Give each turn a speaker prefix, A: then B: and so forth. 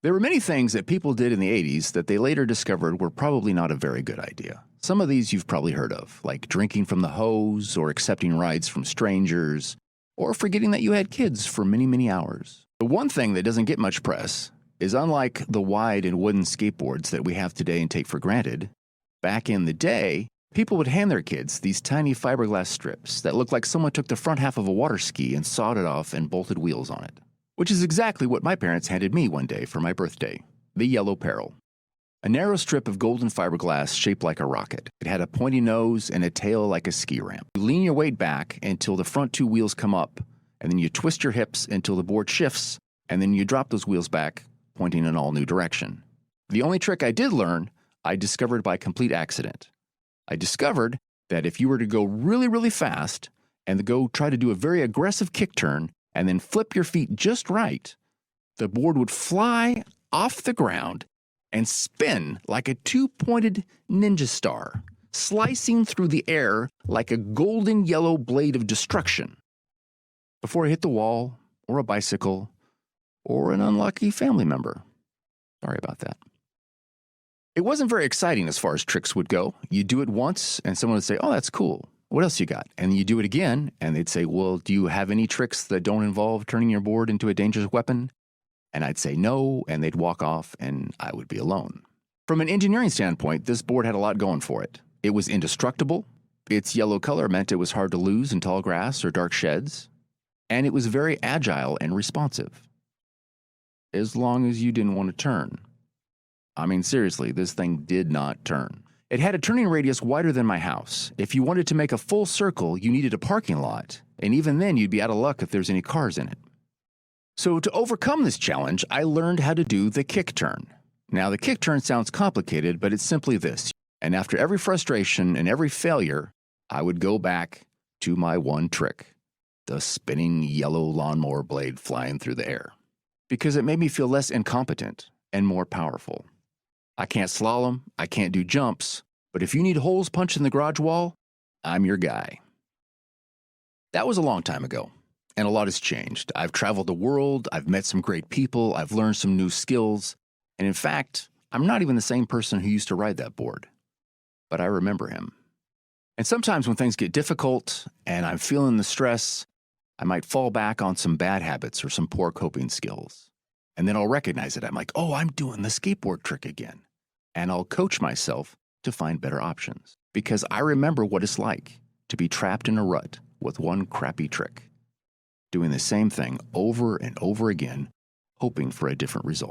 A: There were many things that people did in the 80s that they later discovered were probably not a very good idea. Some of these you've probably heard of, like drinking from the hose, or accepting rides from strangers, or forgetting that you had kids for many, many hours. The one thing that doesn't get much press is, unlike the wide and wooden skateboards that we have today and take for granted, back in the day, people would hand their kids these tiny fiberglass strips that looked like someone took the front half of a water ski and sawed it off and bolted wheels on it. Which is exactly what my parents handed me one day for my birthday, the Yellow Peril. A narrow strip of golden fiberglass shaped like a rocket. It had a pointy nose and a tail like a ski ramp. You lean your weight back until the front two wheels come up, and then you twist your hips until the board shifts, and then you drop those wheels back, pointing in an all-new direction. The only trick I did learn, I discovered by complete accident. I discovered that if you were to go really, really fast and go try to do a very aggressive kick turn and then flip your feet just right, the board would fly off the ground and spin like a two-pointed ninja star, slicing through the air like a golden yellow blade of destruction before it hit the wall or a bicycle or an unlucky family member. Sorry about that. It wasn't very exciting as far as tricks would go. You do it once and someone would say, "Oh, that's cool. What else you got?" And you do it again and they'd say, "Well, do you have any tricks that don't involve turning your board into a dangerous weapon?" And I'd say no, and they'd walk off and I would be alone. From an engineering standpoint, this board had a lot going for it. It was indestructible. Its yellow color meant it was hard to lose in tall grass or dark sheds. And it was very agile and responsive. As long as you didn't want to turn. I mean, seriously, this thing did not turn. It had a turning radius wider than my house. If you wanted to make a full circle, you needed a parking lot, and even then you'd be out of luck if there's any cars in it. So to overcome this challenge, I learned how to do the kick turn. Now, the kick turn sounds complicated, but it's simply this. And after every frustration and every failure, I would go back to my one trick, the spinning yellow lawnmower blade flying through the air, because it made me feel less incompetent and more powerful. I can't slalom, I can't do jumps, but if you need holes punched in the garage wall, I'm your guy. That was a long time ago, and a lot has changed. I've traveled the world, I've met some great people, I've learned some new skills, and in fact, I'm not even the same person who used to ride that board, but I remember him. And sometimes when things get difficult and I'm feeling the stress, I might fall back on some bad habits or some poor coping skills. And then I'll recognize it. I'm like, oh, I'm doing the skateboard trick again. And I'll coach myself to find better options. Because I remember what it's like to be trapped in a rut with one crappy trick, doing the same thing over and over again, hoping for a different result.